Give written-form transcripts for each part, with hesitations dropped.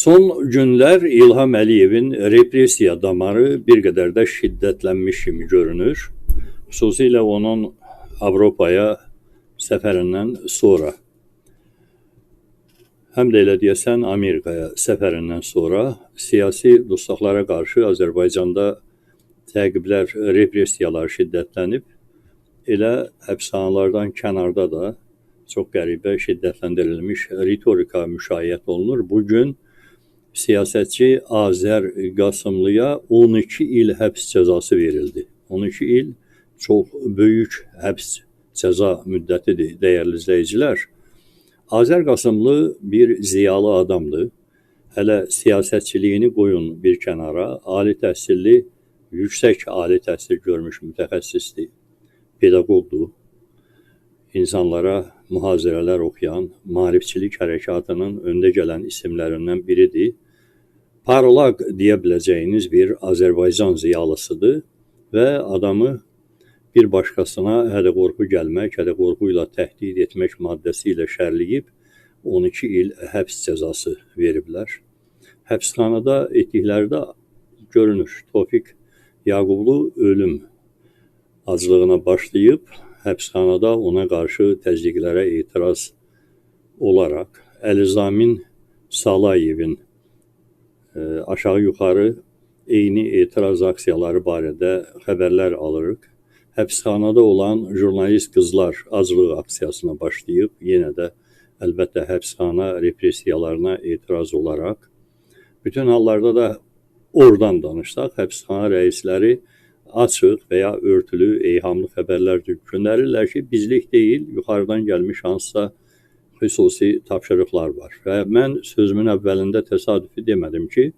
Son günlər İlham Əliyevin repressiya damarı bir qədər də şiddətlənmiş kimi görünür. Xüsusilə onun Avropaya səfərindən sonra, həm də elə deyəsən Amerikaya səfərindən sonra siyasi dustaqlara qarşı Azərbaycanda təqiblər, repressiyalar şiddətlənib. Elə həbsxanalardan kənarda da çox qəribə şiddətləndirilmiş ritorika müşahidə olunur. Bugün siyasətçi Azər Qasımlıya 12 il həbs cəzası verildi. 12 il çox böyük həbs cəza müddətidir, dəyərli izləyicilər. Azər Qasımlı bir ziyalı adamdır. Hələ siyasətçiliyini qoyun bir kənara, ali təhsilli, yüksək ali təhsil görmüş mütəxəssisdir, pedaqoqdur. İnsanlara mühazirələr oxuyan, maarifçilik hərəkatının öndə gələn isimlərindən biridir. Parlaq deyə biləcəyiniz bir Azərbaycan ziyalısıdır və adamı bir başqasına hədə-qorxu gəlmək, hədə-qorxu ilə təhdid etmək maddəsi ilə şərləyib 12 il həbs cəzası veriblər. Həbsxanada etdikləri də görünür. Tofiq Yaqublu ölüm aclığına başlayıb, həbsxanada ona qarşı təzyiqlərə etiraz olaraq Əlizamin Salayevin aşağı-yuxarı eyni etiraz aksiyaları barədə xəbərlər alırıq. Həbsxanada olan jurnalist qızlar aclıq aksiyasına başlayıb, yenə də əlbəttə həbsxana repressiyalarına etiraz olaraq. Bütün hallarda da oradan danışsaq, həbsxana rəisləri açıq və ya örtülü, eyhamlı xəbərlər göndərirlər ki, bizlik deyil, yuxarıdan gəlmiş hansısa xüsusi tapşırıqlar var. Və mən sözümün əvvəlində təsadüfi demədim ki,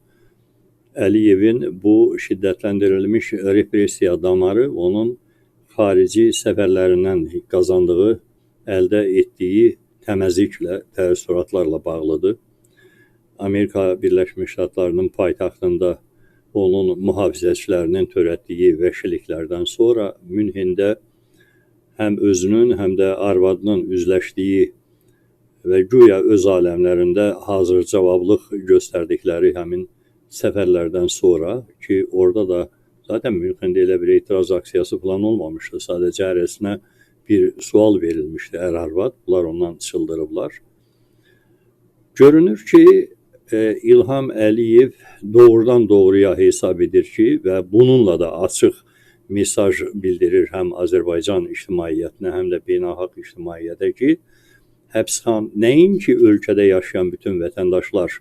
Əliyevin bu şiddətləndirilmiş repressiya damarı onun xarici səfərlərindən qazandığı, əldə etdiyi təməzliklə, təəssüratlarla bağlıdır. Amerika Birləşmiş Ştatlarının paytaxtında onun mühafizəçilərinin törətdiyi vəhşiliklərdən sonra Münhində həm özünün, həm də arvadının üzləşdiyi və güya öz aləmlərində hazır cavablıq göstərdikləri həmin səfərlərdən sonra ki, orada da zaten Münxendə elə bir etiraz aksiyası falan olmamışdı. Sadəcə ərəsinə bir sual verilmişdi ər-arvad. Bunlar ondan çıldırıblar. Görünür ki, İlham Əliyev doğrudan doğruya hesab edir ki və bununla da açıq mesaj bildirir həm Azərbaycan ictimaiyyətinə, həm də beynəlxalq ictimaiyyətə ki, həbsxana nəinki ölkədə yaşayan bütün vətəndaşlar,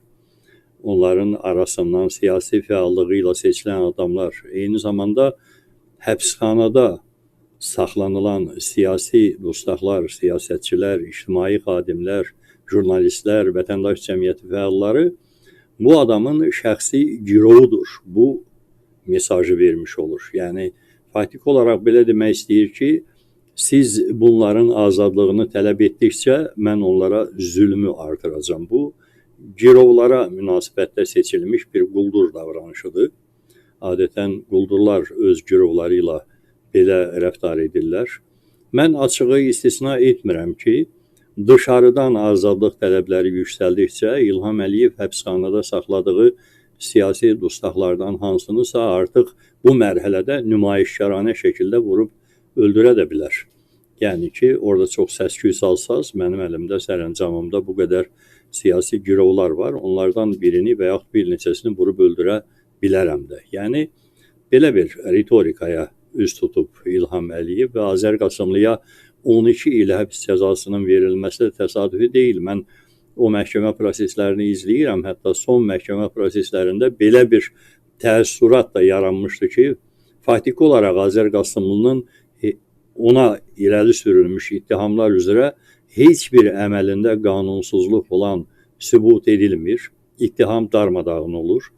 onların arasından siyasi fəallığı ilə seçilən adamlar, eyni zamanda həbsxanada saxlanılan siyasi dustaqlar, siyasətçilər, ictimai xadimlər, jurnalistlər, vətəndaş cəmiyyəti fəalları bu adamın şəxsi girovudur. Bu mesajı vermiş olur. Yəni, faktiki olaraq belə demək istəyir ki, siz bunların azadlığını tələb etdikcə mən onlara zülmü artıracam. Bu, girovlara münasibətdə seçilmiş bir quldur davranışıdır. Adətən quldurlar öz girovları ilə belə rəftar edirlər. Mən açığı istisna etmirəm ki, dışarıdan azadlıq tələbləri yüksəldikcə İlham Əliyev həbsxanada saxladığı siyasi dustaqlardan hansınısa artıq bu mərhələdə nümayişkaranə şəkildə vurub öldürə də bilər. Yəni ki, orada çox səs-küy salsaz, mənim əlimdə, sərəncamımda bu qədər siyasi girovlar var. Onlardan birini və yaxud bir neçəsini vurub öldürə bilərəm də. Yəni, belə bir ritorikaya üz tutub İlham Əliyev və Azər Qasımlıya 12 il həbs cəzasının verilməsi də təsadüfi deyil. Mən o məhkəmə proseslərini izləyirəm. Hətta son məhkəmə proseslərində belə bir təəssürat da yaranmışdı ki, faktiki olaraq Azər Qasımlının ona irəli sürülmüş ittihamlar üzrə heç bir əməlində qanunsuzluq olan sübut edilmir. İttiham darmadağın olur.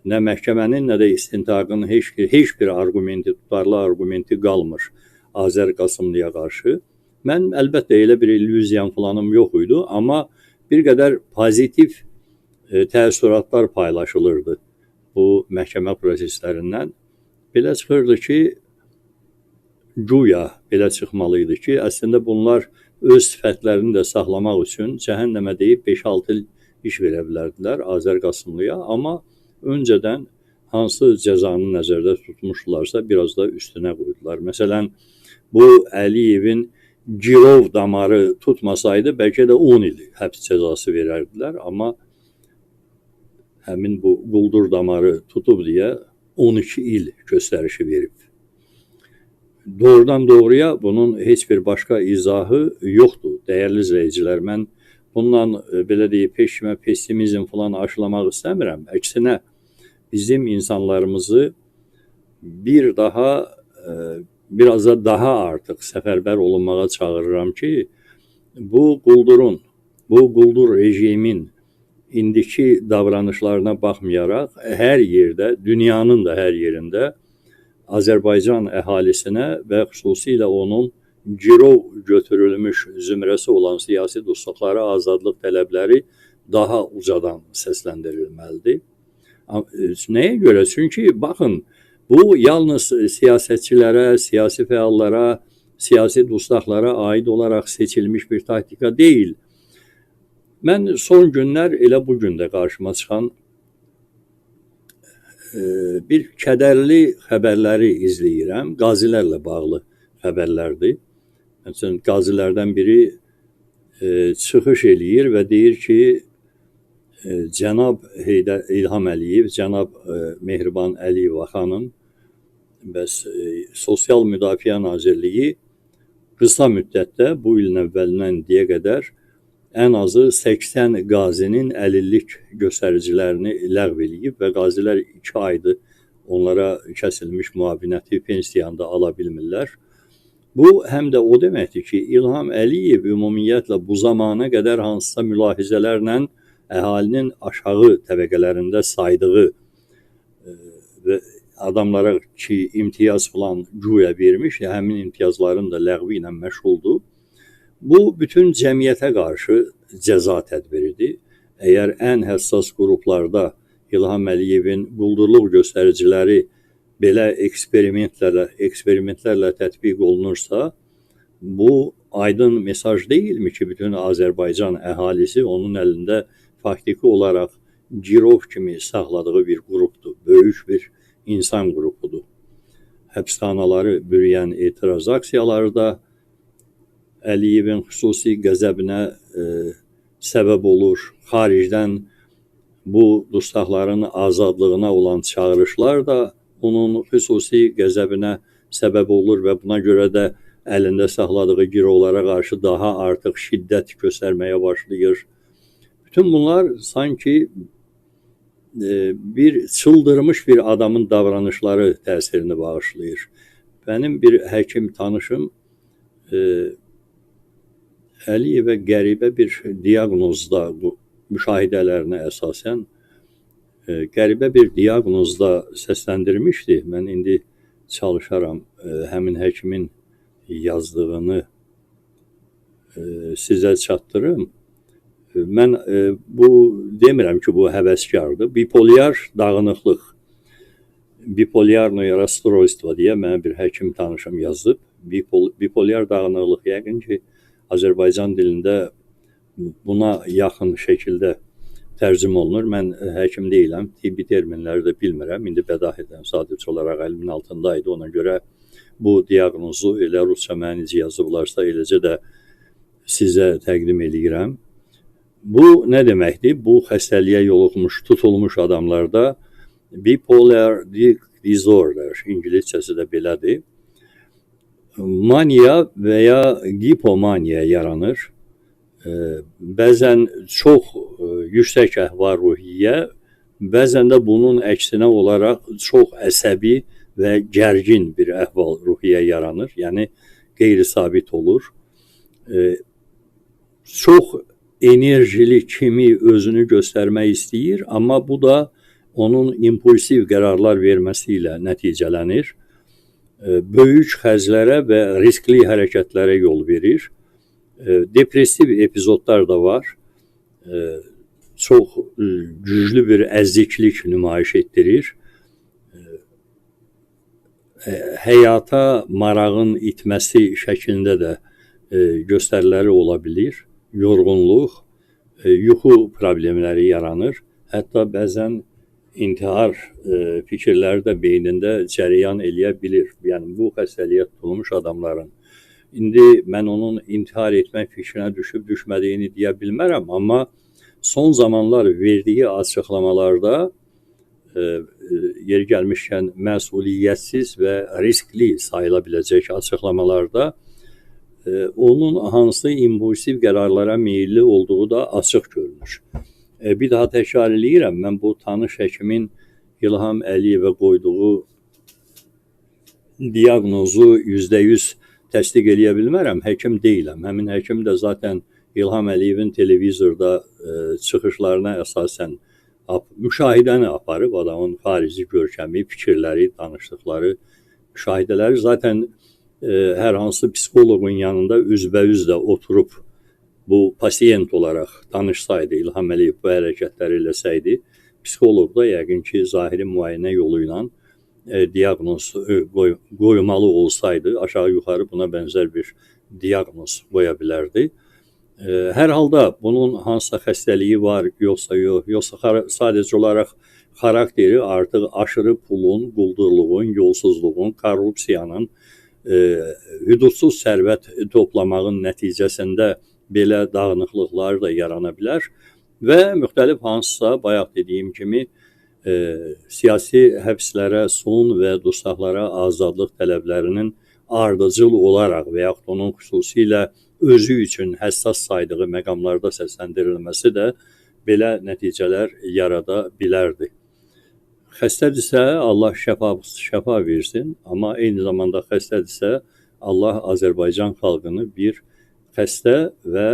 Nə məhkəmənin, nə də istintaqın heç bir argumenti, tutarlı argumenti qalmır Azər Qasımlıya qarşı. Mən əlbəttə elə bir illüziyam falanım yox idi, amma bir qədər pozitiv təəssüratlar paylaşılırdı bu məhkəmə proseslərindən. Belə çıxırdı ki, güya belə çıxmalıydı ki, əslində bunlar öz sifətlərini də saxlamaq üçün cəhənnəmə deyib 5-6 il iş verə bilərdilər Azər Qasımlıya, amma öncədən hansı cəzanı nəzərdə tutmuşdularsa biraz da üstünə qoydular. Məsələn, bu Əliyevin girov damarı tutmasaydı bəlkə də 10 il həbs cəzası verərdilər, amma həmin bu quldur damarı tutub deyə 12 il göstərişi verib. Doğrudan doğruya bunun heç bir başqa izahı yoxdur. Dəyərli izləyicilər, mən bundan belə deyib peşmə pessimizm falan aşılamaq istəmirəm. Əksinə bizim insanlarımızı biraz da daha artıq səfərbər olunmağa çağırıram ki, bu quldur rejimin indiki davranışlarına baxmayaraq hər yerdə, dünyanın da hər yerində Azərbaycan əhalisinə və xüsusilə onun girov götürülmüş zümrəsi olan siyasi dostluqlara azadlıq tələbləri daha ucadan səsləndirilməlidir. Nəyə görə? Çünki baxın, bu yalnız siyasətçilərə, siyasi fəallara, siyasi dostluqlara aid olaraq seçilmiş bir taktika deyil. Mən son günlər elə bu gün də qarşıma çıxan bir kədərli xəbərləri izləyirəm. Qazilərlə bağlı xəbərlərdir. Məsələn, qazilərdən biri çıxış eləyir və deyir ki, Cənab İlham Əliyev, Cənab Mehriban Əliyeva xanım, bəs Sosial Müdafiə Nazirliyi qısa müddətdə bu ilin əvvəlindən indiyə qədər ən azı 80 qazinin əlillik göstəricilərini ləğv eləyib və qazilər 2 aydır onlara kəsilmiş müavinəti pensiyanı da ala bilmirlər. Bu həm də o deməkdir ki, İlham Əliyev ümumiyyətlə bu zamana qədər hansısa mülahizələrlə əhalinin aşağı təbəqələrində saydığı və adamlara ki, imtiyaz falan güya vermiş, həmin imtiyazların da ləğvi ilə məşğuldur. Bu, bütün cəmiyyətə qarşı cəza tədbiridir. Əgər ən həssas qruplarda İlham Əliyevin quldurluq göstəriciləri belə eksperimentlərlə tətbiq olunursa, bu aydın mesaj deyilmi ki, bütün Azərbaycan əhalisi onun əlində faktiki olaraq girov kimi saxladığı bir qrupdur, böyük bir insan qrupudur. Həbsxanaları bürüyən etiraz aksiyaları da Əliyevin xüsusi qəzəbinə səbəb olur. Xaricdən bu dustaqların azadlığına olan çağırışlar da onun xüsusi qəzəbinə səbəb olur və buna görə də əlində saxladığı girovlara qarşı daha artıq şiddət göstərməyə başlayır. Bütün bunlar sanki bir çıldırmış bir adamın davranışları təsirini bağışlayır. Mənim bir həkim tanışım Əliyevə qəribə bir diaqnozda, bu müşahidələrinə əsasən qəribə bir diaqnozda səsləndirmişdi. Mən indi çalışaram həmin həkimin yazdığını sizə çatdırım. Mən bu demirəm ki, bu həvəskardır. Bipolyar dağınıqlıq, bipolyarnoye rastrojstvo deyə mənə bir həkim tanışım yazıb. Bipolyar dağınıqlıq yəqin ki, Azərbaycan dilində buna yaxın şəkildə tərcümə olunur. Mən həkim deyiləm, tibbi terminləri də bilmirəm. İndi bədahətən sadəcə olaraq əlimin altındaydı. Ona görə bu diaqnozu elə rusca mənə necə yazıblarsa eləcə də sizə təqdim edirəm. Bu nə deməkdir? Bu xəstəliyə yoluxmuş, tutulmuş adamlarda bipolar disorder, İngiliscəsi də belədir. Maniya və ya hipomaniya yaranır. Bəzən çox yüksək əhval-ruhiyyə, bəzən də bunun əksinə olaraq çox əsəbi və gərgin bir əhval-ruhiyyə yaranır. Yəni, qeyri-sabit olur. Çox enerjili kimi özünü göstərmək istəyir, amma bu da onun impulsiv qərarlar verməsi ilə nəticələnir. Böyük xərclərə və riskli hərəkətlərə yol verir. Depressiv epizodlar da var. Çox güclü bir əziklik nümayiş etdirir. Həyata marağın itməsi şəklində də göstəriləri ola bilir, yorğunluq, yuxu problemləri yaranır. Hətta bəzən intihar fikirləri də beynində cərəyan eləyə bilir. Yəni bu xəstəliyə tutulmuş adamların. İndi mən onun intihar etmək fikrinə düşüb düşmədiyini deyə bilmərəm, amma son zamanlar verdiyi açıqlamalarda yer gəlmişkən məsuliyyətsiz və riskli sayıla biləcək açıqlamalarda onun hansı impulsiv qərarlara meyilli olduğu da açıq görünür. Bir daha təkrar eləyirəm, mən bu tanış həkimin İlham Əliyevə qoyduğu diaqnozu %100 təsdiq eləyə bilmərəm, həkim deyiləm. Həmin həkim də zaten İlham Əliyevin televizorda çıxışlarına əsasən müşahidəni aparıb, adamın xarici görkəmi, fikirləri, danışdıqları müşahidələri zaten hər hansı psixoloqun yanında üzbəüz də oturub bu pasiyent olaraq danışsaydı, İlham Əliyev bu hərəkətləri eləsəydi, psixoloq da yəqin ki, zahiri müayinə yolu ilə diaqnoz qoymalı olsaydı, aşağı-yuxarı buna bənzər bir diaqnoz qoya bilərdi. Hər halda bunun hansısa xəstəliyi var, yoxsa yox, yoxsa sadəcə olaraq xarakteri artıq aşırı pulun, quldurluğun, yolsuzluğun, korrupsiyanın, hüdudsuz sərvət toplamağın nəticəsində belə dağınıqlıqlar da yarana bilər və müxtəlif hansısa, bayaq dediyim kimi, siyasi həbslərə son və dustaqlara azadlıq tələblərinin ardıcıl olaraq və yaxud onun xüsusilə özü üçün həssas saydığı məqamlarda səsləndirilməsi də belə nəticələr yarada bilərdi. Xəstədirsə, Allah şəfa versin, amma eyni zamanda xəstədirsə, Allah Azərbaycan xalqını bir xəstə və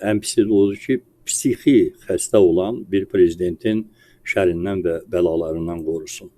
ən pisi odur ki, psixi xəstə olan bir prezidentin şərindən və bəlalarından qorusun.